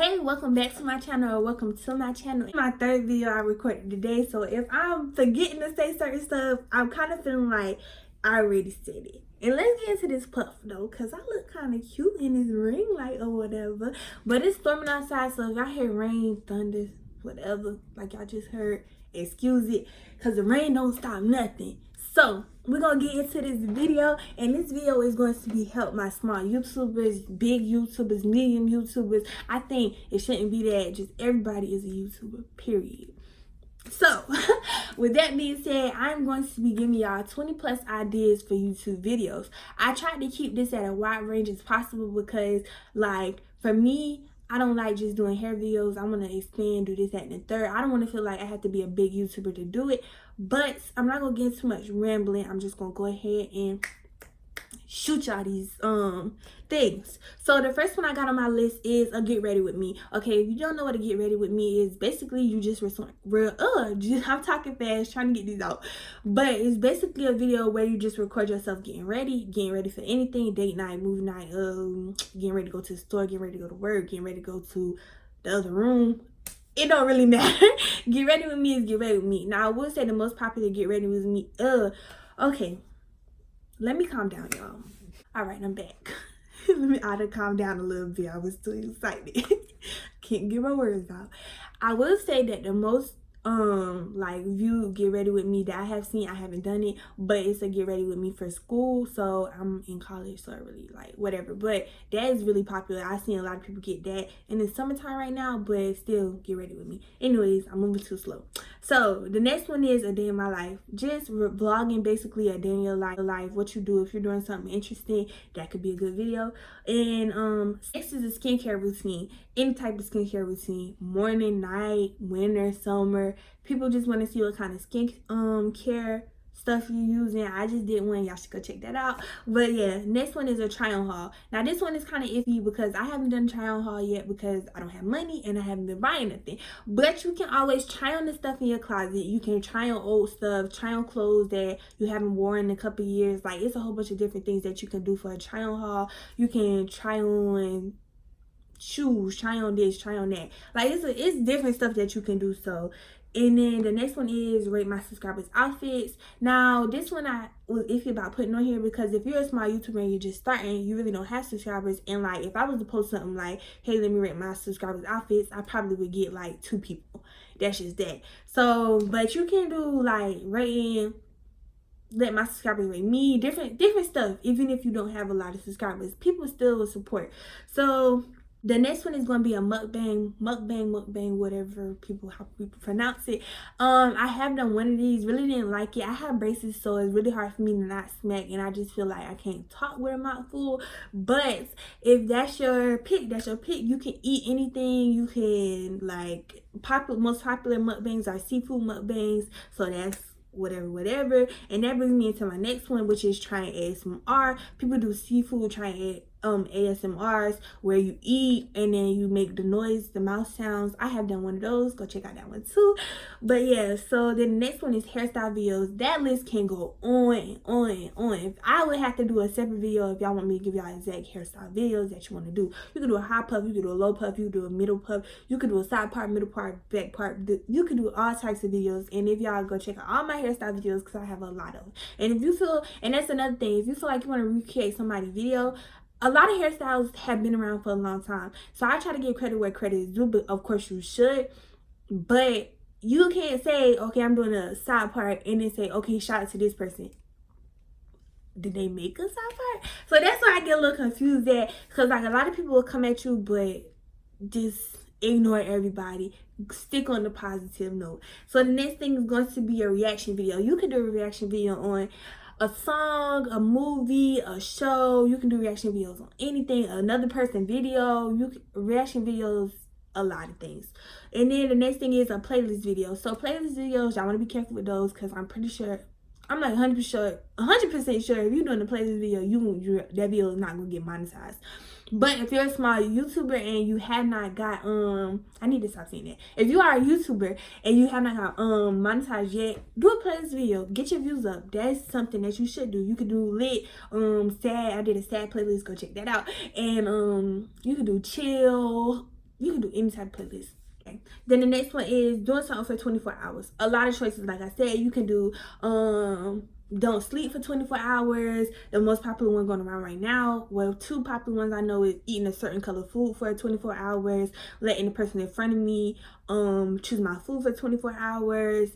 Hey, welcome back to my channel, or welcome to my channel. My third video I recorded today, so if I'm forgetting to say certain stuff, I'm kind of feeling like I already said it. And let's get into this puff though, because I look kind of cute in this ring light or whatever. But it's storming outside, so if y'all hear rain, thunder, whatever, like y'all just heard, excuse it, because the rain don't stop nothing. So we're gonna get into this video, and this video is going to be help my small YouTubers, big YouTubers, medium YouTubers. I think it shouldn't be that just everybody is a YouTuber, period. So with that being said, I'm going to be giving y'all 20 plus ideas for YouTube videos. I tried to keep this at a wide range as possible because, like, for me, I don't like just doing hair videos. I want to expand, do this, that, and the third. I don't want to feel like I have to be a big YouTuber to do it. But I'm not going to get too much rambling. I'm just going to go ahead and shoot y'all these things. So the first one I got on my list is a get ready with me. Okay, if you don't know what a get ready with me is, basically you just I'm talking fast trying to get these out, but it's basically a video where you just record yourself getting ready for anything, date night, movie night, getting ready to go to the store, getting ready to go to work, getting ready to go to the other room. It don't really matter. Get ready with me is get ready with me. Now I would say the most popular get ready with me, okay, let me calm down, y'all. All right, I'm back. I had to calm down a little bit. I was too excited. Can't get my words out. I will say that the most like view get ready with me that I have seen, I haven't done it, but it's a get ready with me for school. So I'm in college, so I really like whatever. But that is really popular. I've seen a lot of people get that in the summertime right now, but still get ready with me. Anyways, I'm moving too slow. So the next one is a day in my life. Just vlogging basically a day in your life, what you do. If you're doing something interesting, that could be a good video. And next is a skincare routine. Any type of skincare routine, morning, night, winter, summer. People just want to see what kind of skin care stuff you're using. I just did one. Y'all should go check that out. But yeah, next one is a try on haul. Now this one is kind of iffy because I haven't done a try on haul yet because I don't have money and I haven't been buying nothing. But you can always try on the stuff in your closet. You can try on old stuff, try on clothes that you haven't worn in a couple of years. Like, it's a whole bunch of different things that you can do for a try on haul. You can try on shoes, try on this, try on that. Like, it's different stuff that you can do. So, and then the next one is rate my subscribers outfits. Now this one I was iffy about putting on here because if you're a small YouTuber and you're just starting, you really don't have subscribers. And like, if I was to post something like, hey, let me rate my subscribers outfits, I probably would get like 2 people. That's just that. So, but you can do like rating, let my subscribers rate me, different stuff. Even if you don't have a lot of subscribers, people still will support. So the next one is going to be a mukbang, whatever how people pronounce it. I have done one of these, really didn't like it. I have braces, so it's really hard for me to not smack, and I just feel like I can't talk with a mouth full. But if that's your pick, that's your pick. You can eat anything. You can, like, most popular mukbangs are seafood mukbangs, so that's whatever. And that brings me into my next one, which is trying ASMR. People do seafood trying ASMRs where you eat and then you make the noise, the mouth sounds. I have done one of those. Go check out that one too. But yeah, so then the next one is hairstyle videos. That list can go on and on and on. If I would have to do a separate video if y'all want me to give y'all exact hairstyle videos that you want to do. You can do a high puff, you can do a low puff, you can do a middle puff, you can do a side part, middle part, back part. You can do all types of videos. And if y'all go check out all my hairstyle videos, because I have a lot of them. And if you feel, and that's another thing, if you feel like you want to recreate somebody's video, a lot of hairstyles have been around for a long time. So I try to give credit where credit is due, but of course you should. But you can't say, okay, I'm doing a side part, and then say, okay, shout out to this person. Did they make a side part? So that's why I get a little confused at, because like a lot of people will come at you, but just ignore everybody. Stick on the positive note. So the next thing is going to be a reaction video. You can do a reaction video on a song, a movie, a show. You can do reaction videos on anything, another person video. You can reaction videos, a lot of things. And then the next thing is a playlist video. So playlist videos, y'all want to be careful with those, because I'm pretty sure, I'm like 100% sure if you're doing a playlist video, that video is not gonna get monetized. But if you're a small YouTuber and you have not got I need to stop saying that. If you are a YouTuber and you have not got monetized yet, do a playlist video. Get your views up. That's something that you should do. You could do lit, sad. I did a sad playlist. Go check that out. And you could do chill, You can do any type of playlist. Okay. Then the next one is doing something for 24 hours. A lot of choices, like I said. You can do don't sleep for 24 hours. The most popular one going around right now, well, two popular ones I know, is eating a certain color food for 24 hours, letting the person in front of me choose my food for 24 hours.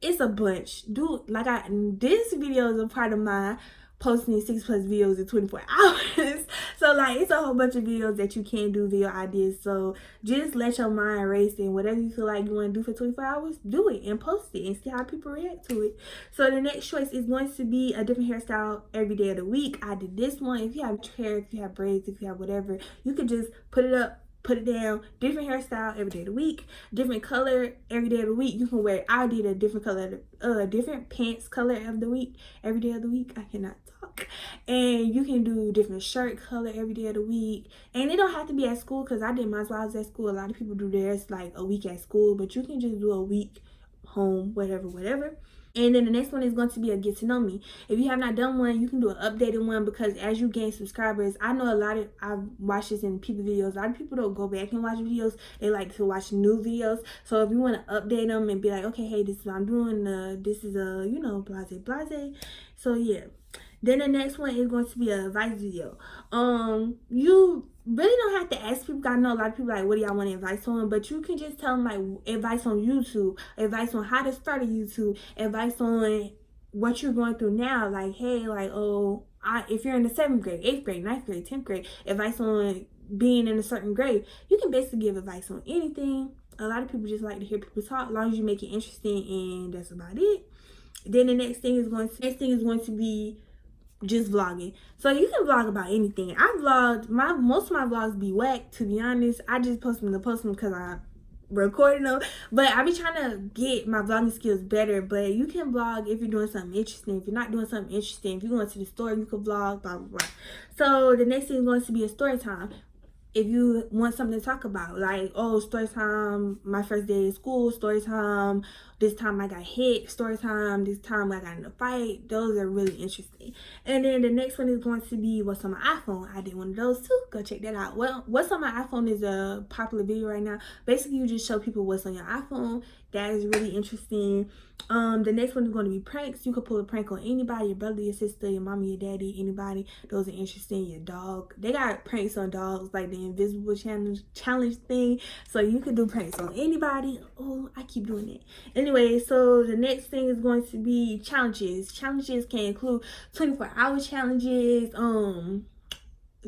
It's a bunch. Dude, like this video is a part of my posting 6+ videos in 24 hours. So like, it's a whole bunch of videos that you can do, video ideas. So just let your mind race, and whatever you feel like you want to do for 24 hours, do it and post it and see how people react to it. So the next choice is going to be a different hairstyle every day of the week. I did this one. If you have hair, if you have braids, if you have whatever, you could just put it up, put it down. Different hairstyle every day of the week, different color every day of the week. You can wear, I did a different color, different pants color of the week every day of the week. I cannot talk. And you can do different shirt color every day of the week. And it don't have to be at school, because I did mine while I was at school. A lot of people do theirs like a week at school, but you can just do a week home, whatever. And then the next one is going to be a get to know me. If you have not done one, you can do an updated one, because as you gain subscribers, I know I've watched this in people videos. A lot of people don't go back and watch videos. They like to watch new videos. So if you want to update them and be like, okay, hey, this is what I'm doing. This is blase. So yeah. Then the next one is going to be an advice video. You really don't have to ask people. I know a lot of people like, what do y'all want advice on? But you can just tell them like advice on YouTube, advice on how to start a YouTube, advice on what you're going through now. Like, hey, like, if you're in the 7th grade, 8th grade, 9th grade, 10th grade, advice on being in a certain grade. You can basically give advice on anything. A lot of people just like to hear people talk, as long as you make it interesting, and that's about it. Then the next thing is going to be just vlogging. So you can vlog about anything. I vlogged, most of my vlogs be whack, to be honest. I just post them because I recorded them. But I be trying to get my vlogging skills better. But you can vlog if you're doing something interesting. If you're not doing something interesting, if you're going to the store, you can vlog, blah, blah, blah. So the next thing is going to be a story time. If you want something to talk about, like, story time, my first day of school, story time, this time I got hit, story time, this time I got in a fight, those are really interesting. And then the next one is going to be what's on my iPhone. I did one of those too. Go check that out. Well, what's on my iPhone is a popular video right now. Basically, you just show people what's on your iPhone. That is really interesting. The next one is going to be pranks. You can pull a prank on anybody, your brother, your sister, your mommy, your daddy, anybody. Those are interesting. Your dog. They got pranks on dogs, like the invisible challenge thing. So you can do pranks on anybody. Oh, I keep doing it. Anyway, so the next thing is going to be challenges. Challenges can include 24-hour challenges,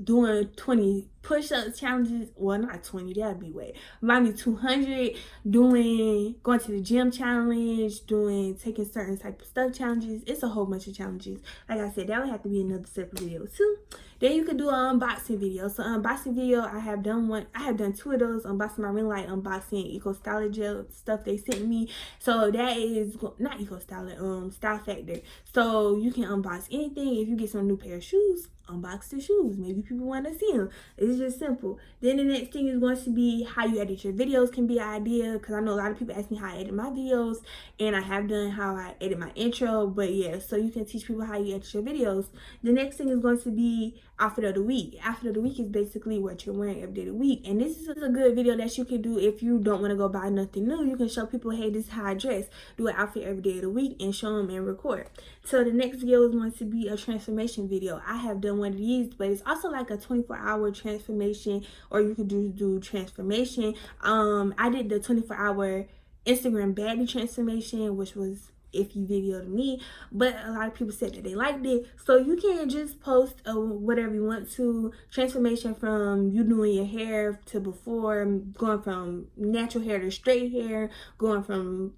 doing 20 push-up challenges. Well, not 20, that'd be way. Maybe 200. Going to the gym challenge, taking certain type of stuff challenges. It's a whole bunch of challenges. Like I said, that would have to be another separate video too. Then you can do an unboxing video. So unboxing video, I have done 2 of those. Unboxing my ring light, unboxing Eco Styler gel stuff they sent me. So that is not Eco Styler, Style Factor. So you can unbox anything. If you get some new pair of shoes, unbox the shoes. Maybe people want to see them. It's just simple. Then the next thing is going to be how you edit your videos. Can be an idea, because I know a lot of people ask me how I edit my videos, and I have done how I edit my intro. But yeah, so you can teach people how you edit your videos. The next thing is going to be outfit of the week. Outfit of the week is basically what you're wearing every day of the week, and this is a good video that you can do if you don't want to go buy nothing new. You can show people, hey, this is how I dress. Do an outfit every day of the week and show them and record. So the next video is going to be a transformation video. I have done one of these, but it's also like a 24-hour transformation, or you could do transformation. I did the 24-hour Instagram baddie transformation, which was iffy video to me, but a lot of people said that they liked it. So you can just post whatever you want to. Transformation from you doing your hair to before, going from natural hair to straight hair, going from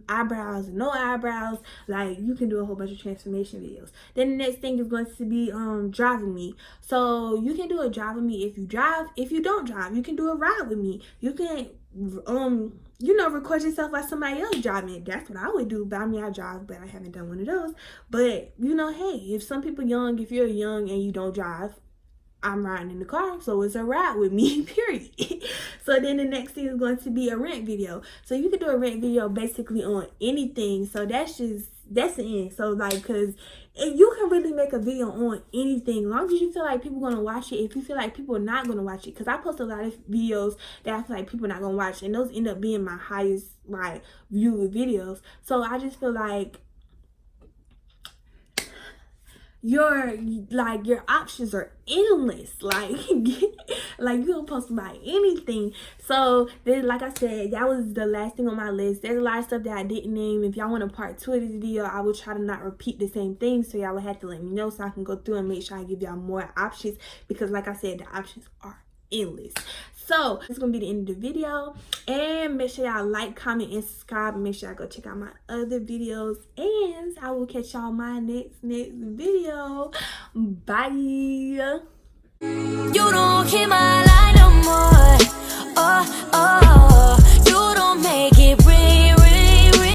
eyebrows to no eyebrows. Like, you can do a whole bunch of transformation videos. Then the next thing is going to be driving me. So you can do a drive with me if you drive. If you don't drive, you can do a ride with me. You can record yourself while somebody else driving. That's what I would do. But I mean, I drive, but I haven't done one of those. But, hey, if some people young, if you're young and you don't drive, I'm riding in the car, so it's a ride with me, period. So then the next thing is going to be a rent video. So you can do a rent video basically on anything. So that's just that's the end. So like, because if you can really make a video on anything, as long as you feel like people gonna watch it. If you feel like people are not gonna watch it, because I post a lot of videos that I feel like people are not gonna watch, and those end up being my highest like viewed videos. So I just feel like your options are endless. Like like you can post about anything. So then, like I said, that was the last thing on my list. There's a lot of stuff that I didn't name. If y'all want a part 2 of this video, I will try to not repeat the same thing, so y'all will have to let me know so I can go through and make sure I give y'all more options, because like I said, the options are endless. So this is gonna be the end of the video, and make sure y'all like, comment, and subscribe, and make sure y'all go check out my other videos, and I will catch y'all my next video. Bye. You don't hear my line no more.